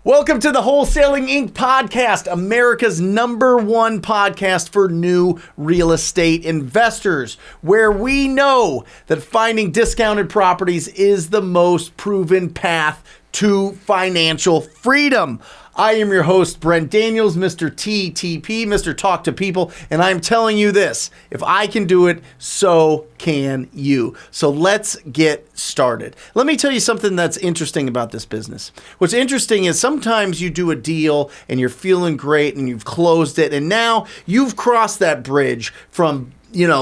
Welcome to the Wholesaling Inc. podcast, America's #1 podcast for new real estate investors, where we know that finding discounted properties is the most proven path to financial freedom. I am your host, Brent Daniels, Mr. TTP, Mr. Talk to People, and I'm telling you this, if I can do it, so can you. So let's get started. Let me tell you something that's interesting about this business. What's interesting is sometimes you do a deal and you're feeling great and you've closed it, and now you've crossed that bridge from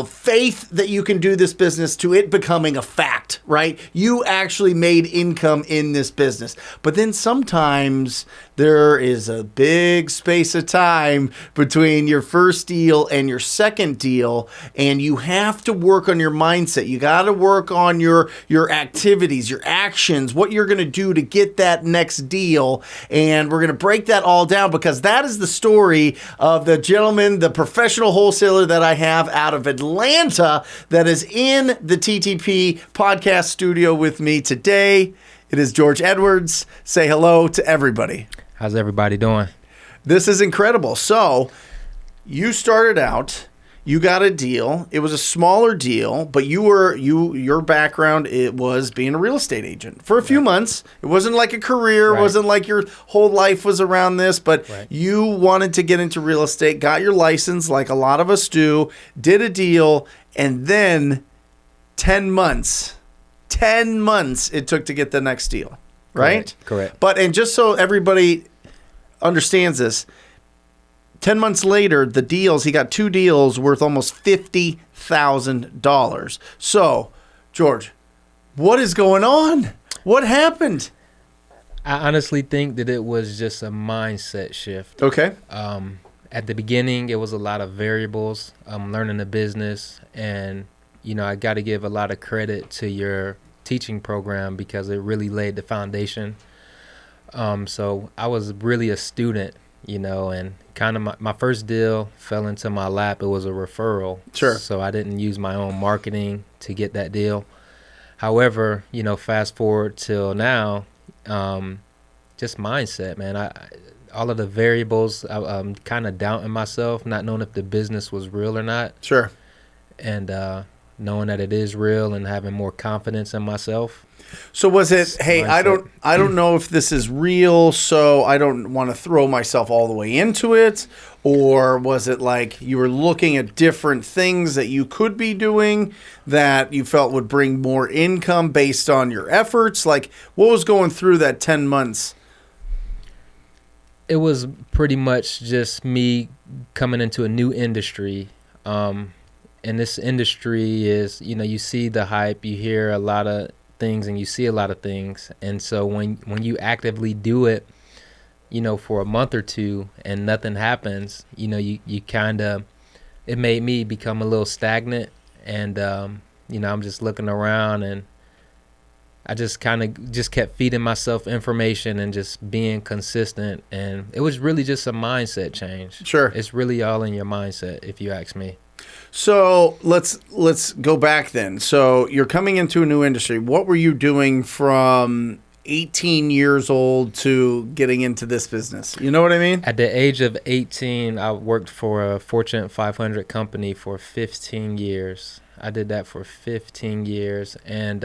faith that you can do this business to it becoming a fact, right? You actually made income in this business. But then sometimes there is a big space of time between your first deal and your second deal, and you have to work on your mindset. You got to work on your activities, your actions, what you're going to do to get that next deal. And we're going to break that all down because that is the story of the gentleman, the professional wholesaler that I have out of Atlanta that is in the TTP podcast studio with me today. It is George Edwards. Say hello to everybody. How's everybody doing? This is incredible. So you started out, you got a deal. It was a smaller deal, but your background, it was being a real estate agent for a few months. It wasn't like a career. Right. It wasn't like your whole life was around this, but you wanted to get into real estate, got your license like a lot of us do, did a deal, and then 10 months it took to get the next deal, right? Correct. And just so everybody understands this, 10 months later, he got 2 deals worth almost $50,000. So, George, what is going on? What happened? I honestly think that it was just a mindset shift. Okay. At the beginning, it was a lot of variables, learning the business. And, I got to give a lot of credit to your teaching program because it really laid the foundation. So I was really a student, and kind of my first deal fell into my lap. It was a referral. Sure. So I didn't use my own marketing to get that deal. However, fast forward till now, just mindset, man. All of the variables, I'm kind of doubting myself, not knowing if the business was real or not. Sure. And knowing that it is real and having more confidence in myself. So was it, hey, mindset. I don't know if this is real, so I don't want to throw myself all the way into it? Or was it like you were looking at different things that you could be doing that you felt would bring more income based on your efforts? Like, what was going through that 10 months? It was pretty much just me coming into a new industry. And this industry is, you see the hype, you hear a lot of things and you see a lot of things. And so when you actively do it, for a month or two and nothing happens, you kind of, it made me become a little stagnant. And, I'm just looking around and I just kind of just kept feeding myself information and just being consistent. And it was really just a mindset change. Sure. It's really all in your mindset, if you ask me. So let's go back then. So you're coming into a new industry. What were you doing from 18 years old to getting into this business? You know what I mean? At the age of 18, I worked for a Fortune 500 company for 15 years. I did that for 15 years, and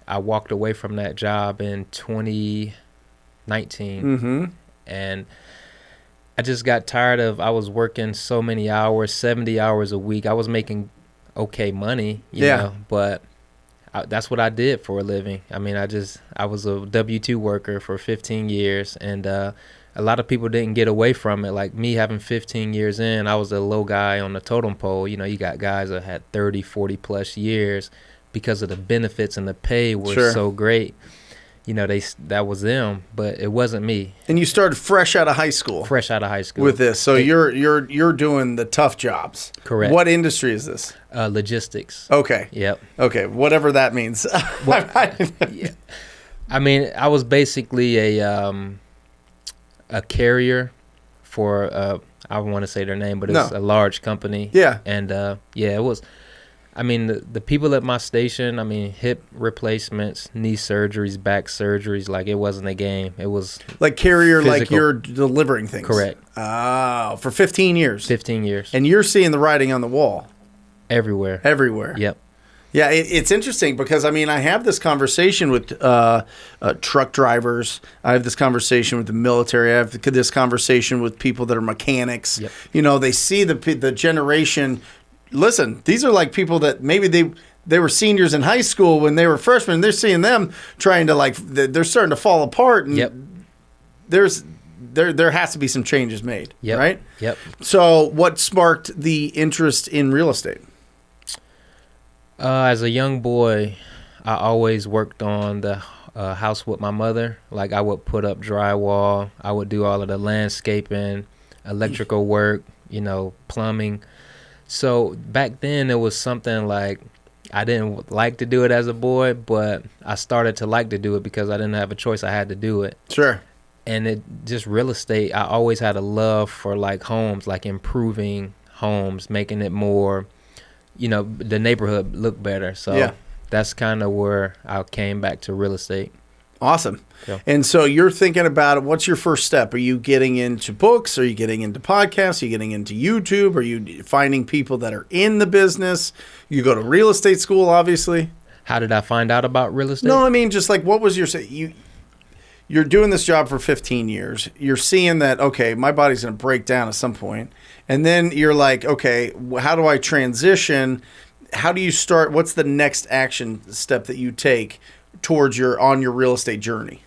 I walked away from that job in 2019. Mm-hmm. And I just got tired of, I was working so many hours, 70 hours a week. I was making okay money, you know, but that's what I did for a living. I mean, I was a W-2 worker for 15 years, and a lot of people didn't get away from it. Like me having 15 years in, I was a low guy on the totem pole. You got guys that had 30, 40 plus years because of the benefits and the pay were so great. That was them, but it wasn't me. And you started fresh out of high school. Fresh out of high school with this. So you're doing the tough jobs. Correct. What industry is this? Logistics. Okay. Yep. Okay. Whatever that means. Well, yeah. I mean, I was basically a carrier for I don't want to say their name, but it's a large company. Yeah. And it was. I mean, the people at my station, I mean, hip replacements, knee surgeries, back surgeries, like it wasn't a game. It was like carrier, physical. like you're delivering things. Correct. Oh, for 15 years. 15 years. And you're seeing the writing on the wall. Everywhere. Everywhere. Yep. Yeah, it's interesting because, I mean, I have this conversation with truck drivers. I have this conversation with the military. I have this conversation with people that are mechanics. Yep. You know, they see the generation. Listen, these are like people that maybe they were seniors in high school when they were freshmen. They're seeing them trying to, like, they're starting to fall apart. And yep. There has to be some changes made, yep. right? Yep. So what sparked the interest in real estate? As a young boy, I always worked on the house with my mother. Like, I would put up drywall. I would do all of the landscaping, electrical work, you know, plumbing. So back then it was something like I didn't like to do it as a boy, but I started to like to do it because I didn't have a choice. I had to do it. Sure. And it just real estate, I always had a love for like homes, like improving homes, making it more, you know, the neighborhood look better. So yeah. That's kind of where I came back to real estate. Awesome. Yeah. And so you're thinking about it. What's your first step? Are you getting into books? Are you getting into podcasts? Are you getting into YouTube? Are you finding people that are in the business? You go to real estate school, obviously. How did I find out about real estate? No, I mean, just like, what was your, you're doing this job for 15 years. You're seeing that, okay, my body's going to break down at some point. And then you're like, okay, how do I transition? How do you start? What's the next action step that you take towards on your real estate journey?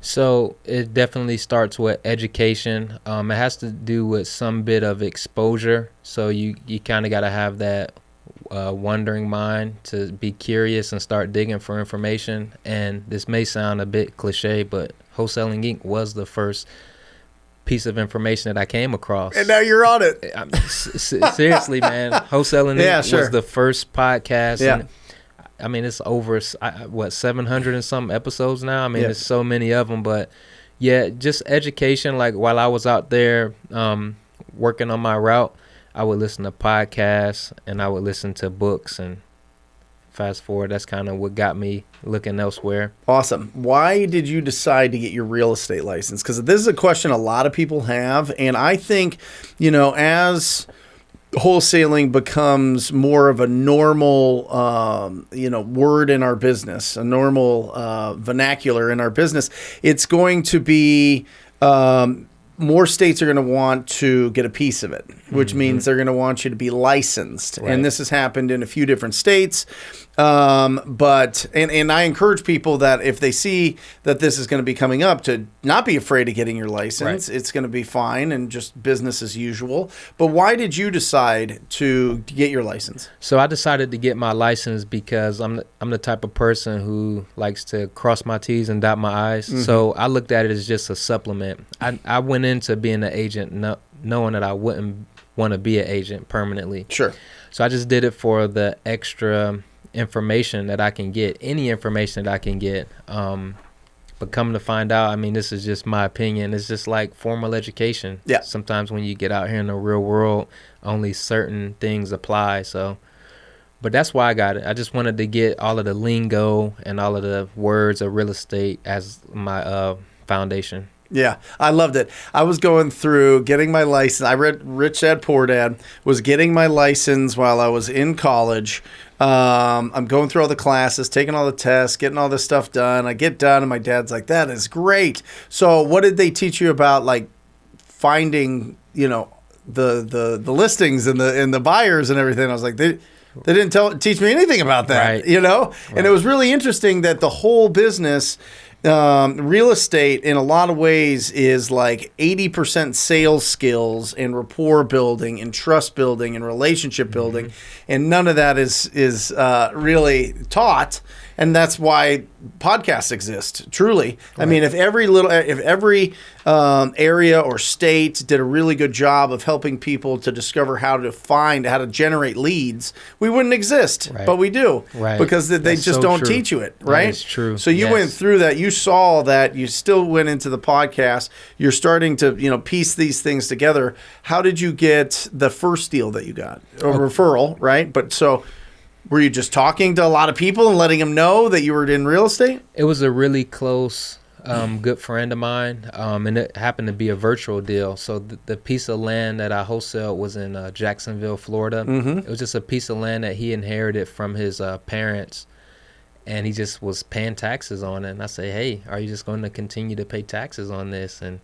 So it definitely starts with education. It has to do with some bit of exposure. So you kind of got to have that wondering mind to be curious and start digging for information. And this may sound a bit cliche, but Wholesaling Inc. was the first piece of information that I came across. And now you're on it. Seriously, man. Wholesaling Inc. was the first podcast. Yeah. And I mean, it's over, 700 and some episodes now? I mean, there's so many of them. But, yeah, just education. Like, while I was out there working on my route, I would listen to podcasts and I would listen to books. And fast forward, that's kind of what got me looking elsewhere. Awesome. Why did you decide to get your real estate license? Because this is a question a lot of people have. And I think, you know, as wholesaling becomes more of a normal, word in our business, a normal vernacular in our business, it's going to be more states are going to want to get a piece of it, which means they're going to want you to be licensed. Right. And this has happened in a few different states. But I encourage people that if they see that this is going to be coming up, to not be afraid of getting your license. Right. It's going to be fine and just business as usual. But why did you decide to get your license? So I decided to get my license because I'm the type of person who likes to cross my T's and dot my I's. Mm-hmm. So I looked at it as just a supplement. I went into being an agent knowing that I wouldn't want to be an agent permanently. Sure. So I just did it for the extra information that I can get, any information that I can get. But come to find out, I mean, this is just my opinion. It's just like formal education. Yeah. Sometimes when you get out here in the real world, only certain things apply. So, but that's why I got it. I just wanted to get all of the lingo and all of the words of real estate as my foundation. Yeah, I loved it. I was going through getting my license. I read Rich Dad Poor Dad, was getting my license while I was in college. I'm going through all the classes, taking all the tests, getting all this stuff done. I get done, and my dad's like, that is great. So what did they teach you about, like, finding, you know, the listings and the buyers and everything? I was like, they didn't teach me anything about that, right. You know? Right. And it was really interesting that the whole business, real estate in a lot of ways is like 80% sales skills and rapport building and trust building and relationship building. And none of that is really taught. And that's why podcasts exist, truly. Right. I mean, if every area or state did a really good job of helping people to discover how to generate leads, we wouldn't exist. Right. But we do. Right. Because they just don't teach you it, right? That is true. So you went through that. You saw that. You still went into the podcast. You're starting to, piece these things together. How did you get the first deal that you got? A referral, right? But so Were you just talking to a lot of people and letting them know that you were in real estate? It was a really close, good friend of mine, and it happened to be a virtual deal. So the piece of land that I wholesaled was in Jacksonville, Florida. Mm-hmm. It was just a piece of land that he inherited from his parents, and he just was paying taxes on it. And I say, hey, are you just going to continue to pay taxes on this? And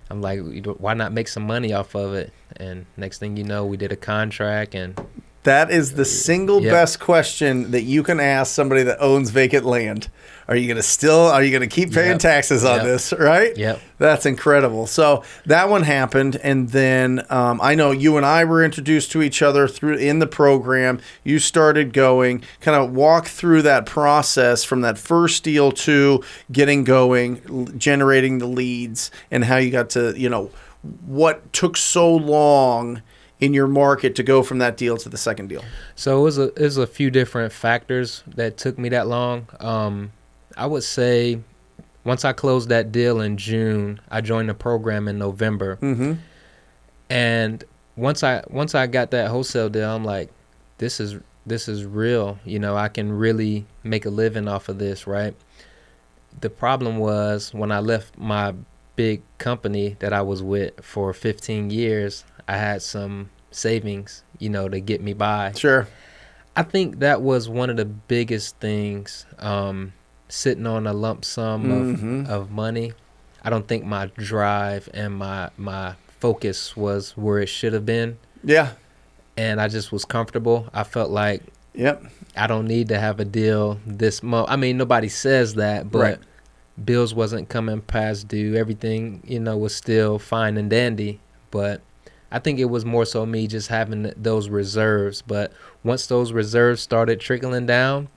I'm like, why not make some money off of it? And next thing you know, we did a contract. And that is the single best question that you can ask somebody that owns vacant land. Are you going to keep paying taxes on this, right? Yep. That's incredible. So that one happened. And then I know you and I were introduced to each other in the program. You started going, kind of walk through that process from that first deal to getting going, generating the leads, and how you got to, what took so long in your market to go from that deal to the second deal. So it was a few different factors that took me that long. I would say once I closed that deal in June, I joined the program in November. Mm-hmm. And once I got that wholesale deal, I'm like, this is real. I can really make a living off of this, right? The problem was when I left my big company that I was with for 15 years, I had some savings, to get me by. Sure. I think that was one of the biggest things, sitting on a lump sum of money. I don't think my drive and my focus was where it should have been. Yeah. And I just was comfortable. I felt like Yep. I don't need to have a deal this month. I mean, nobody says that, but right. Bills wasn't coming past due. Everything, was still fine and dandy. But I think it was more so me just having those reserves. But once those reserves started trickling down,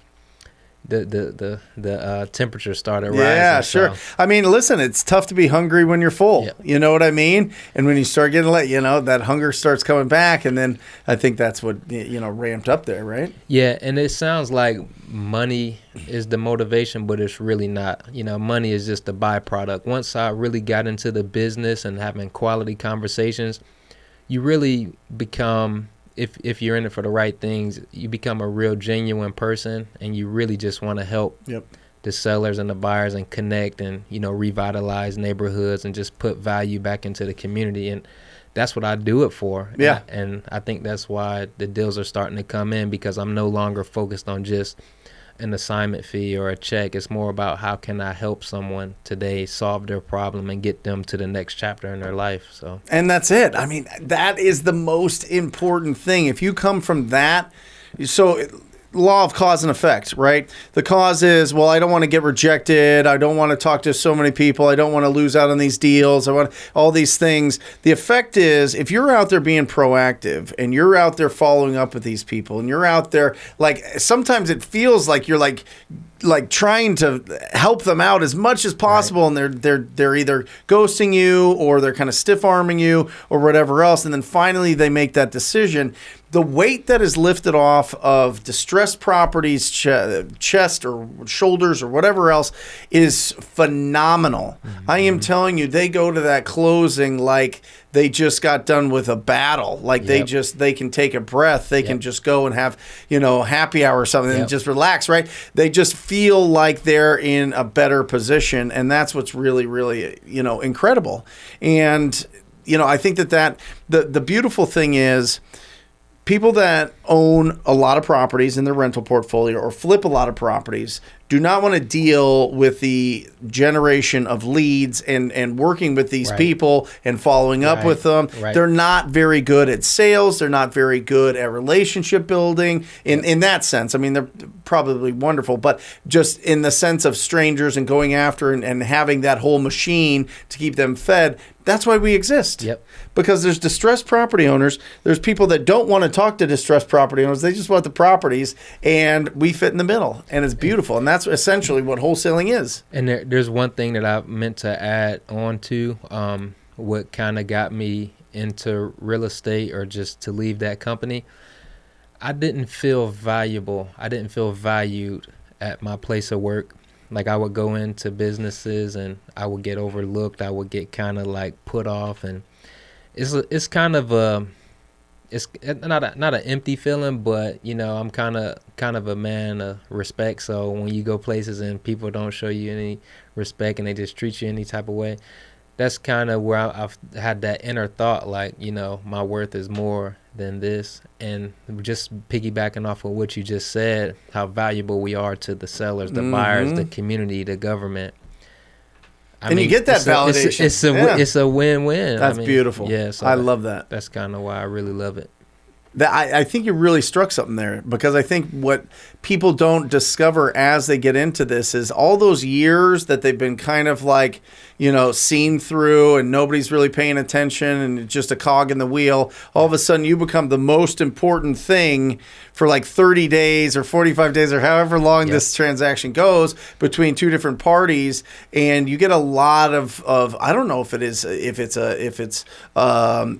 the temperature started rising. Yeah, sure. So. I mean, listen, it's tough to be hungry when you're full. Yep. You know what I mean? And when you start getting that hunger starts coming back, and then I think that's what ramped up there, right? Yeah, and it sounds like money is the motivation, but it's really not. Money is just a byproduct. Once I really got into the business and having quality conversations, you really become, if you're in it for the right things, you become a real genuine person, and you really just want to help the sellers and the buyers and connect and, revitalize neighborhoods and just put value back into the community. And that's what I do it for. Yeah. And I think that's why the deals are starting to come in, because I'm no longer focused on just an assignment fee or a check. It's more about how can I help someone today solve their problem and get them to the next chapter in their life. So, and that's it. I mean, that is the most important thing. If you come from that, law of cause and effect, right? The cause is, well, I don't want to get rejected. I don't want to talk to so many people. I don't want to lose out on these deals. I want all these things. The effect is, if you're out there being proactive and you're out there following up with these people and you're out there, sometimes it feels like you're like trying to help them out as much as possible, right. And they're either ghosting you or they're kind of stiff-arming you or whatever else, and then finally they make that decision. The weight that is lifted off of distressed properties, chest or shoulders or whatever else, is phenomenal. Mm-hmm. I am telling you, they go to that closing like they just got done with a battle. They can take a breath. They can just go and have, happy hour or something and just relax, right? They just feel like they're in a better position. And that's what's really, really, incredible. And, I think that the beautiful thing is, people that own a lot of properties in their rental portfolio or flip a lot of properties do not want to deal with the generation of leads and working with these people and following up with them. Right. They're not very good at sales. They're not very good at relationship building in that sense. I mean, they're probably wonderful, but just in the sense of strangers and going after and having that whole machine to keep them fed. That's why we exist. Yep. Because there's distressed property owners. There's people that don't want to talk to distressed property owners. They just want the properties, and we fit in the middle, and it's beautiful. And that's essentially what wholesaling is. And there's one thing that I meant to add on to what kind of got me into real estate or just to leave that company. I didn't feel valuable. I didn't feel valued at my place of work. Like, I would go into businesses and I would get overlooked. I would get kind of like put off, and it's it's not an empty feeling, but I'm kind of a man of respect. So when you go places and people don't show you any respect and they just treat you any type of way, that's kind of where I've had that inner thought, like, my worth is more than this. And just piggybacking off of what you just said, how valuable we are to the sellers, the buyers, the community, the government. You get that validation. It's a win-win. That's beautiful. Yeah, so I love that. That's kind of why I really love it. I think you really struck something there, because I think what people don't discover as they get into this is all those years that they've been kind of like, seen through and nobody's really paying attention and it's just a cog in the wheel. All of a sudden you become the most important thing for like 30 days or 45 days or however long this transaction goes between two different parties. And you get a lot of I don't know if it's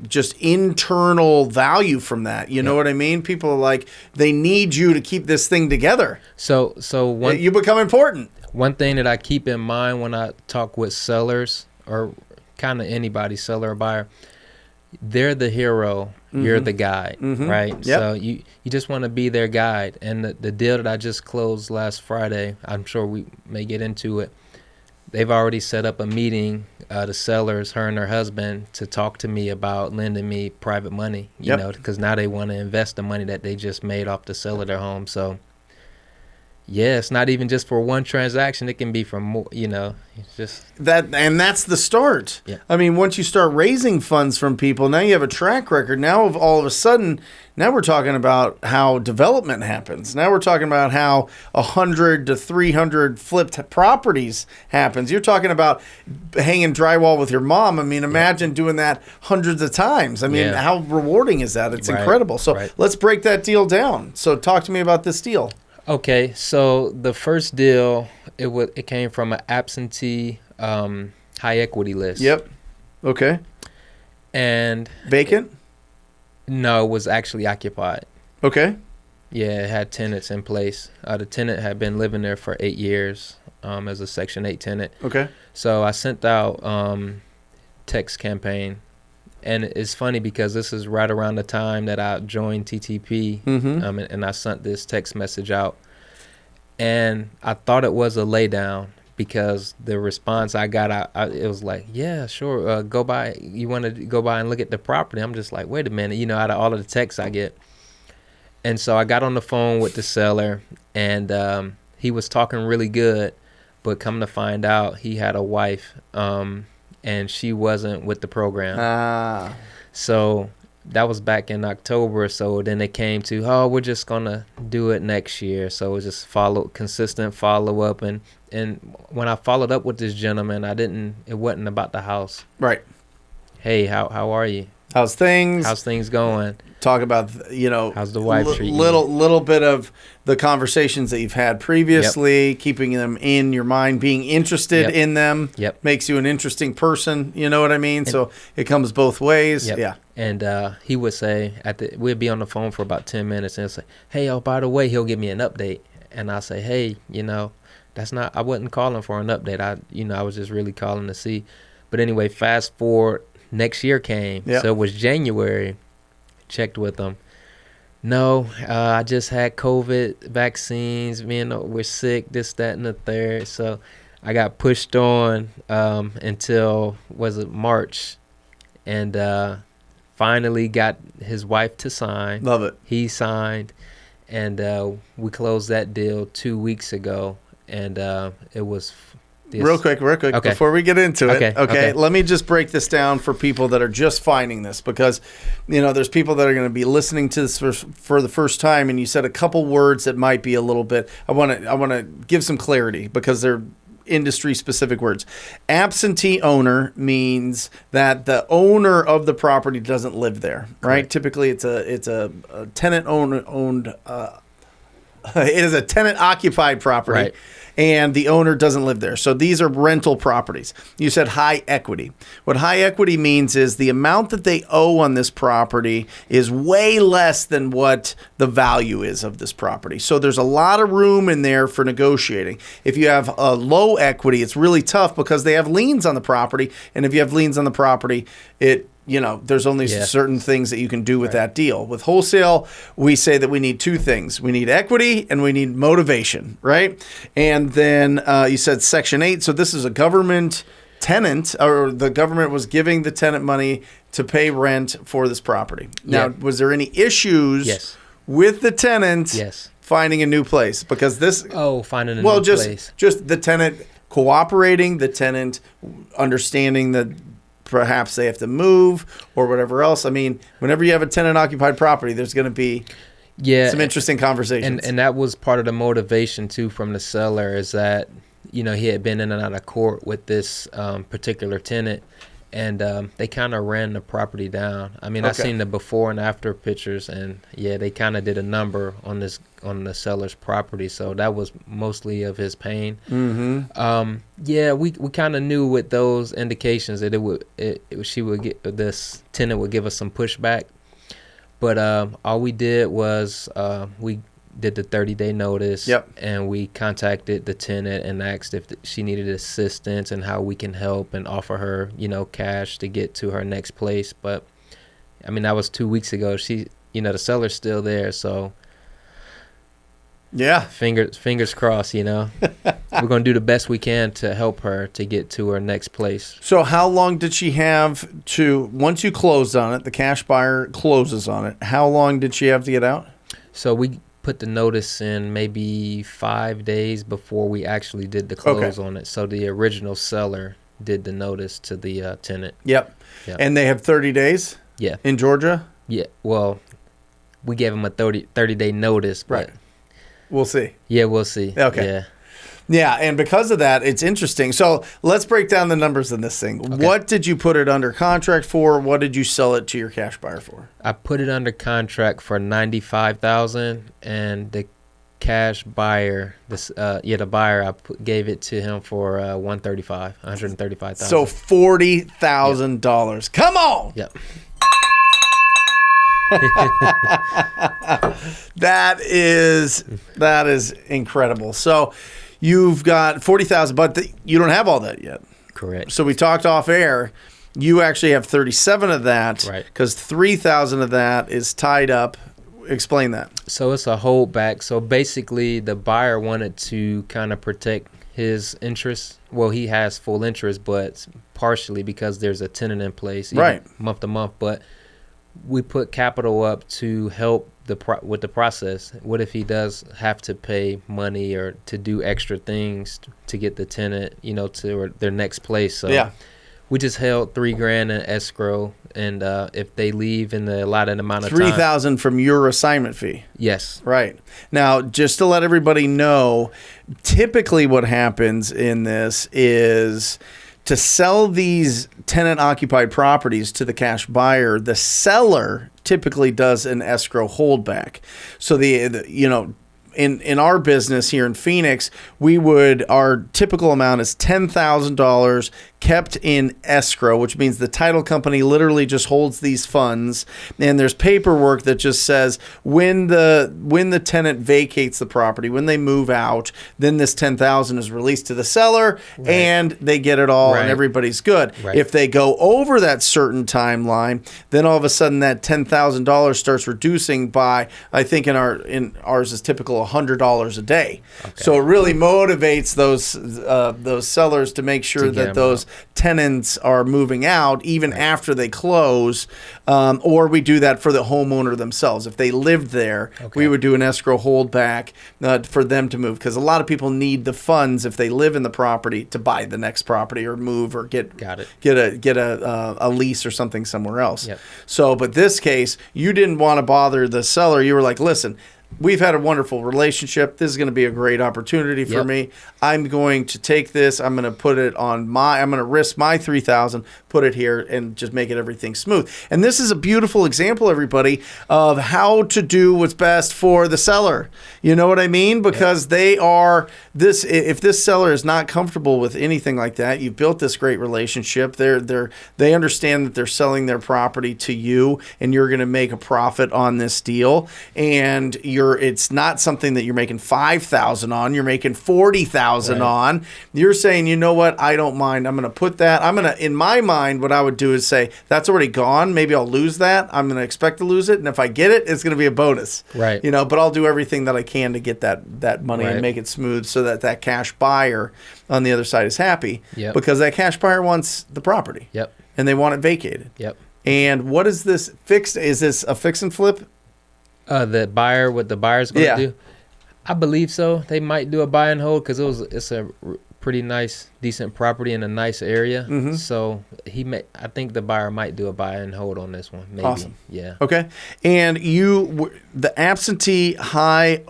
just internal value from that. You know what I mean? People are like, they need you to keep this thing together. So you become important. One thing that I keep in mind when I talk with sellers, or kind of anybody, seller or buyer, they're the hero, you're the guide, right? Yep. So you just want to be their guide. And the deal that I just closed last Friday, I'm sure we may get into it, they've already set up a meeting, the sellers, her and her husband, to talk to me about lending me private money, you know, because now they want to invest the money that they just made off the sale of their home. So yeah, it's not even just for one transaction. It can be for more, it's just that. And that's the start. Yeah. I mean, once you start raising funds from people, now you have a track record. Now, all of a sudden, now we're talking about how development happens. Now we're talking about how 100 to 300 flipped properties happens. You're talking about hanging drywall with your mom. I mean, imagine doing that hundreds of times. I mean, how rewarding is that? It's incredible. So let's break that deal down. So talk to me about this deal. Okay, so the first deal, it came from an absentee high equity list. Yep. Okay. And vacant? No, it was actually occupied. Okay. Yeah, it had tenants in place. The tenant had been living there for 8 years as a Section 8 tenant. Okay. So I sent out text campaign. And it's funny because this is right around the time that I joined TTP, and I sent this text message out. And I thought it was a laydown because the response I got, it was like, yeah, sure, go by. You want to go by and look at the property? I'm just like, wait a minute, out of all of the texts I get. And so I got on the phone with the seller, and he was talking really good, but come to find out, he had a wife, and she wasn't with the program. So that was back in October. So then it came to, we're just going to do it next year. So it was just consistent follow up. And when I followed up with this gentleman, it wasn't about the house. Right. Hey, how are you? How's things? How's things going? Talk about, how's the wife treating you? Little bit of the conversations that you've had previously, keeping them in your mind, being interested in them, makes you an interesting person. You know what I mean? So it comes both ways. Yeah. And he would say, we'd be on the phone for about 10 minutes, and he'll say, hey, by the way, he'll give me an update. And I'll say, hey, I wasn't calling for an update. I was just really calling to see. But anyway, fast forward, next year came. So it was January. Checked with them. No, I just had COVID vaccines. We're sick, this, that, and the third. So I got pushed on until, March. And finally got his wife to sign. Love it. He signed. And we closed that deal 2 weeks ago. And it was... Real quick, okay. Before we get into it, okay, let me just break this down for people that are just finding this, because there's people that are going to be listening to this for the first time, and you said a couple words that might be a little bit. I want to give some clarity because they're industry specific words. Absentee owner means that the owner of the property doesn't live there, right? Correct. Typically, it's a tenant owned. It is a tenant occupied property. Right. and the owner doesn't live there. So these are rental properties. You said high equity. What high equity means is the amount that they owe on this property is way less than what the value is of this property. So there's a lot of room in there for negotiating. If you have a low equity, it's really tough because they have liens on the property. And if you have liens on the property, there's only certain things that you can do with that deal. With wholesale, we say that we need two things. We need equity and we need motivation, right? And then you said Section 8. So this is a government tenant, or the government was giving the tenant money to pay rent for this property. Now, was there any issues with the tenant finding a new place? Because finding a new place. Just the tenant cooperating, the tenant understanding that perhaps they have to move or whatever else. I mean, whenever you have a tenant-occupied property, there's going to be some interesting conversations. And that was part of the motivation, too, from the seller, is that, he had been in and out of court with this particular tenant, and they kind of ran the property down. I mean, I've seen the before and after pictures, and, they kind of did a number on the seller's property, so that was mostly of his pain. We kind of knew with those indications that this tenant would give us some pushback, but all we did was we did the 30-day notice, and we contacted the tenant and asked if she needed assistance and how we can help and offer her cash to get to her next place. But I mean, that was 2 weeks ago. She the seller's still there, so fingers crossed. We're gonna do the best we can to help her to get to her next place. So how long did she have to, once you closed on it, the cash buyer closes on it, how long did she have to get out? So we put the notice in maybe 5 days before we actually did the close on it. So the original seller did the notice to the tenant. And they have 30 days in Georgia? Well, we gave them a 30-day notice, but we'll see. We'll see. And because of that, it's interesting. So let's break down the numbers in this thing. What did you put it under contract for? What did you sell it to your cash buyer for? I put it under contract for $95,000, and the cash buyer, the buyer, gave it to him for $135,000. So $40,000. Come on. That is incredible. So you've got $40,000, but you don't have all that yet. Correct. So we talked off air. You actually have 37 of that, because 3,000 of that is tied up. Explain that. So it's a holdback. So basically, the buyer wanted to kind of protect his interest. Well, he has full interest, but partially because there's a tenant in place, month to month. But we put capital up to help with the process. What if he does have to pay money or to do extra things to get the tenant, to their next place? So we just held $3,000 in escrow, and if they leave in the allotted amount of time, $3,000 from your assignment fee. Yes. Right. Now, just to let everybody know, typically what happens in this is, to sell these tenant-occupied properties to the cash buyer, the seller typically does an escrow holdback. So in our business here in Phoenix, our typical amount is $10,000 kept in escrow, which means the title company literally just holds these funds, and there's paperwork that just says when the tenant vacates the property, when they move out, then this $10,000 is released to the seller, and they get it all, and everybody's good. If they go over that certain timeline, then all of a sudden that $10,000 starts reducing by, I think in ours is typical $100 a day. So it really motivates those sellers to make sure that those tenants are moving out even after they close, or we do that for the homeowner themselves. If they lived there, we would do an escrow holdback for them to move, because a lot of people need the funds if they live in the property to buy the next property or move or get a lease or something somewhere else. So, but this case, you didn't want to bother the seller. You were like, listen, we've had a wonderful relationship. This is going to be a great opportunity for me. I'm going to take this. I'm going to put it on I'm going to risk my $3,000, put it here, and just make everything smooth. And this is a beautiful example, everybody, of how to do what's best for the seller. You know what I mean? Because they are if this seller is not comfortable with anything like that, you've built this great relationship. They understand that they're selling their property to you, and you're going to make a profit on this deal. And it's not something that you're making $5,000 on. You're making $40,000 on. You're saying, you know what? I don't mind. I'm going to put that. In my mind, what I would do is say, that's already gone. Maybe I'll lose that. I'm going to expect to lose it. And if I get it, it's going to be a bonus. Right. But I'll do everything that I can to get that money and make it smooth so that cash buyer on the other side is happy. Yep. Because that cash buyer wants the property. Yep. And they want it vacated. Yep. And what is this fixed? Is this a fix and flip? What the buyer's going to do? I believe so. They might do a buy and hold because it's a pretty nice, decent property in a nice area. Mm-hmm. So I think the buyer might do a buy and hold on this one. Maybe. Awesome. Yeah. Okay. And the absentee high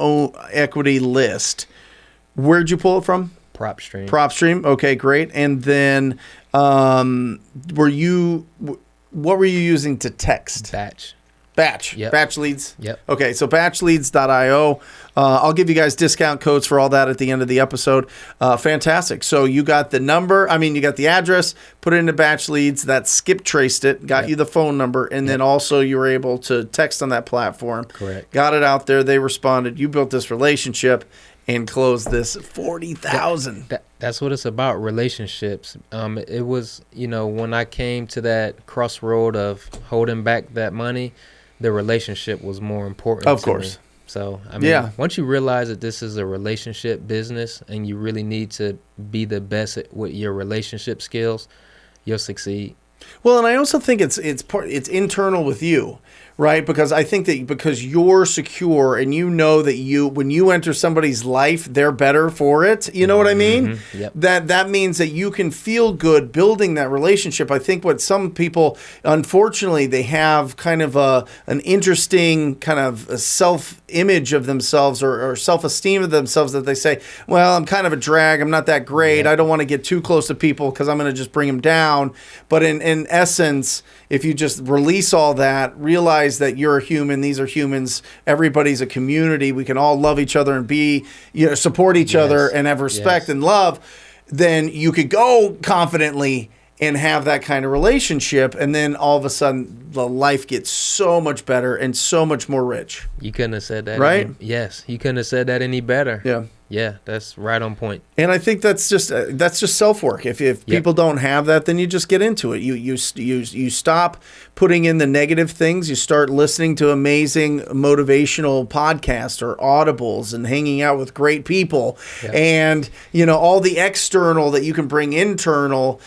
equity list, where'd you pull it from? PropStream. Okay, great. And then what were you using to text? Batch. Yep. Batch leads. Yep. Okay, so batchleads.io. I'll give you guys discount codes for all that at the end of the episode. Fantastic. So you got the number. You got the address, put it into Batch Leads. That skip traced it, got you the phone number, and then also you were able to text on that platform. Correct. Got it out there. They responded. You built this relationship and closed this $40,000. That's what it's about, relationships. It was, when I came to that crossroad of holding back that money, the relationship was more important. Of course. Me. So, once you realize that this is a relationship business and you really need to be the best with your relationship skills, you'll succeed. Well, and I also think it's internal with you, right? Because I think that because you're secure and you know that when you enter somebody's life, they're better for it. You know what I mean? Mm-hmm. Yep. That means that you can feel good building that relationship. I think what some people, unfortunately, they have kind of an interesting kind of a self-image of themselves or self-esteem of themselves that they say, well, I'm kind of a drag. I'm not that great. Yeah. I don't want to get too close to people because I'm going to just bring them down. But in essence, if you just release all that, realize that you're a human, these are humans, everybody's a community, we can all love each other and support each other and have respect and love, then you could go confidently and have that kind of relationship, and then all of a sudden the life gets so much better and so much more rich. You couldn't have said that. Right? You couldn't have said that any better. Yeah. Yeah, that's right on point. And I think that's just self-work. If people don't have that, then you just get into it. You stop putting in the negative things. You start listening to amazing motivational podcasts or audibles and hanging out with great people. Yep. And, all the external that you can bring internal,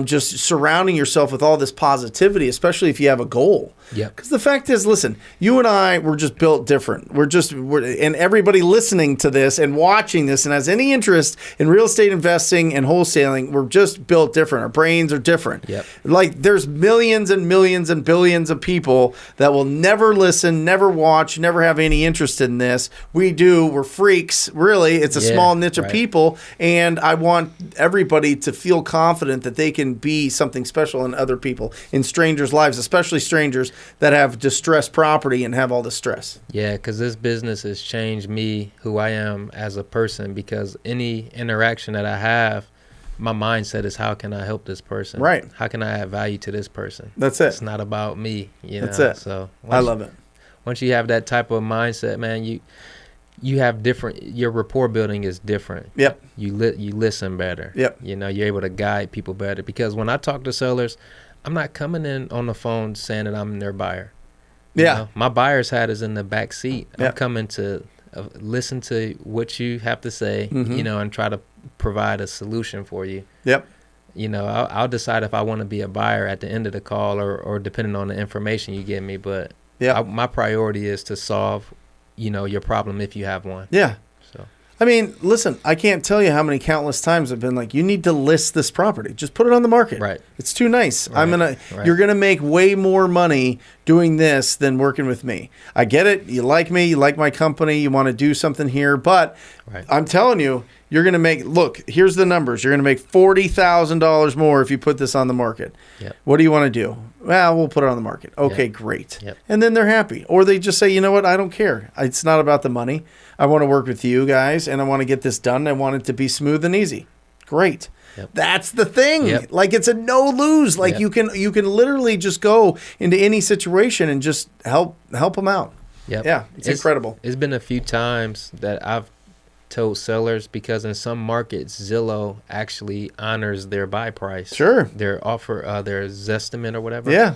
just surrounding yourself with all this positivity, especially if you have a goal. Yeah. Because the fact is, listen, you and I were just built different. And everybody listening to this and watching this and has any interest in real estate investing and wholesaling, we're just built different. Our brains are different. Yep. Like there's millions and millions and billions of people that will never listen, never watch, never have any interest in this. We do. We're freaks. Really, it's a small niche of people. And I want everybody to feel confident that they can be something special in other people, in strangers' lives, especially strangers that have distressed property and have all the stress. Yeah, because this business has changed me, who I am as a person, because any interaction that I have, my mindset is, how can I help this person? Right. How can I add value to this person? That's it. It's not about me. That's it. So I love it. Once you have that type of mindset, man, you have your rapport building is different. Yep. You listen better. Yep. You're able to guide people better, because when I talk to sellers, I'm not coming in on the phone saying that I'm their buyer. My buyer's hat is in the back seat. I'm coming to listen to what you have to say, and try to provide a solution for you. Yep. I'll decide if I want to be a buyer at the end of the call or depending on the information you give me. But my priority is to solve, your problem if you have one. Yeah. So. Listen, I can't tell you how many countless times I've been like, you need to list this property. Just put it on the market. Right. It's too nice. Right. You're going to make way more money doing this than working with me. I get it. You like me. You like my company. You want to do something here. But I'm telling you, You're going to make, look, here's the numbers. You're going to make $40,000 more if you put this on the market. Yep. What do you want to do? Well, we'll put it on the market. Okay, great. And then they're happy. Or they just say, you know what? I don't care. It's not about the money. I want to work with you guys, and I want to get this done. I want it to be smooth and easy. Great. That's the thing. Like, it's a no lose. Like, you can literally just go into any situation and just help them out. Yeah, it's incredible. It's been a few times that I've told sellers, because in some markets Zillow actually honors their buy price. Sure. Their offer, their Zestimate or whatever. Yeah.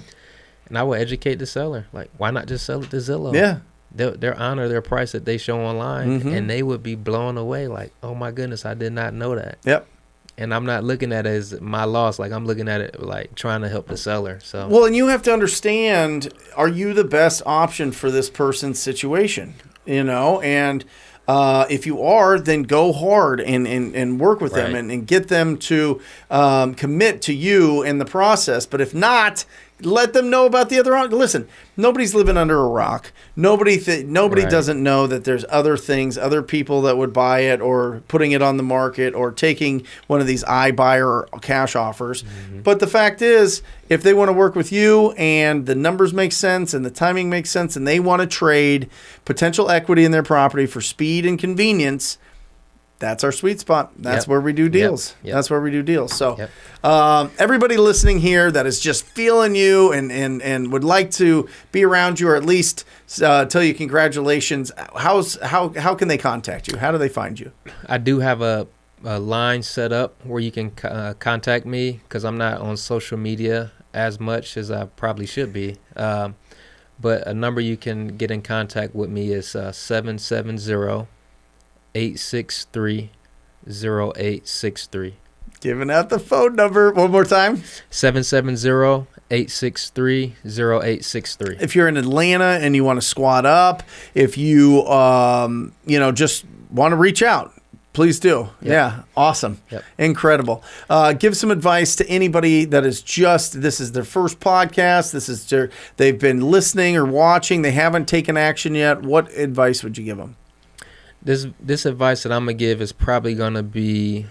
And I will educate the seller. Like, why not just sell it to Zillow? Yeah. They'll honor their price that they show online, and they would be blown away. Like, oh my goodness, I did not know that. Yep. And I'm not looking at it as my loss. Like, I'm looking at it like trying to help the seller. So, well, and you have to understand, are you the best option for this person's situation? You know, and if you are, then go hard and work with them and get them to commit to you in the process. But if not, let them know about the other. Listen, nobody's living under a rock. Nobody doesn't know that there's other things, other people that would buy it, or putting it on the market, or taking one of these iBuyer or cash offers. But the fact is, if they want to work with you and the numbers make sense and the timing makes sense, and they want to trade potential equity in their property for speed and convenience, that's our sweet spot. That's where we do deals. That's where we do deals. So everybody listening here that is just feeling you and would like to be around you, or at least tell you congratulations, how can they contact you? How do they find you? I do have a line set up where you can contact me, because I'm not on social media as much as I probably should be. But a number you can get in contact with me is 770-863-0863. Giving out the phone number one more time. 770-863-0863. If you're in Atlanta and you want to squat up, if you just want to reach out, please do. Yeah, awesome. Incredible. Give some advice to anybody that is this is their first podcast. They've been listening or watching. They haven't taken action yet. What advice would you give them? This advice that I'm going to give is probably going to be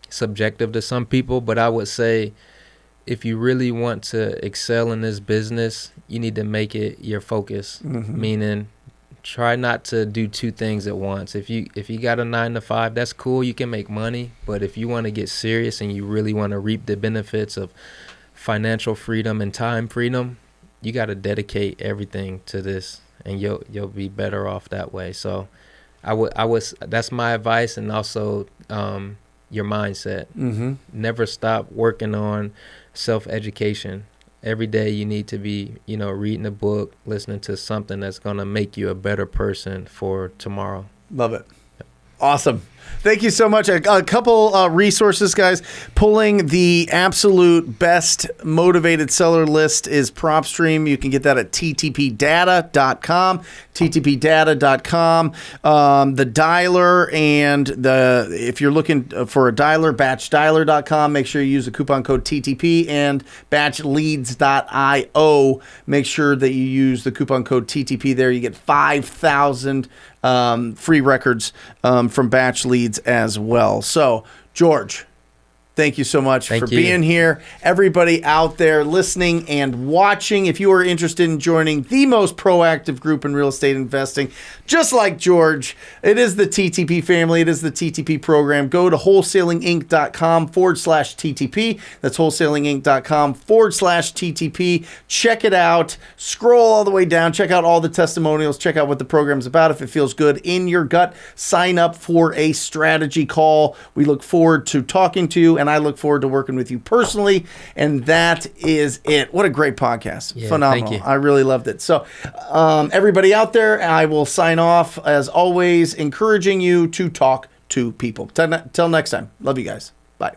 subjective to some people, but I would say, if you really want to excel in this business, you need to make it your focus. Meaning, try not to do two things at once. If you got a 9-to-5, that's cool. You can make money, but if you want to get serious and you really want to reap the benefits of financial freedom and time freedom, you got to dedicate everything to this, and you'll be better off that way. So, that's my advice, and also your mindset. Never stop working on self-education. Every day you need to be, reading a book, listening to something that's going to make you a better person for tomorrow. Love it. Awesome. Thank you so much. A couple resources, guys. Pulling the absolute best motivated seller list is PropStream. You can get that at ttpdata.com. ttpdata.com. The dialer, and if you're looking for a dialer, batchdialer.com. Make sure you use the coupon code TTP, and batchleads.io. Make sure that you use the coupon code TTP there. You get 5,000 free records from Batch Leads as well. So, George, thank you so much for being here. Everybody out there listening and watching, if you are interested in joining the most proactive group in real estate investing, just like George, it is the TTP family. It is the TTP program. Go to wholesalinginc.com/TTP. That's wholesalinginc.com/TTP. Check it out. Scroll all the way down. Check out all the testimonials. Check out what the program's about. If it feels good in your gut, sign up for a strategy call. We look forward to talking to you, and I look forward to working with you personally. And that is it. What a great podcast. Phenomenal. Thank you. I really loved it. So everybody out there, I will sign off, as always, encouraging you to talk to people. Till next time. Love you guys. Bye.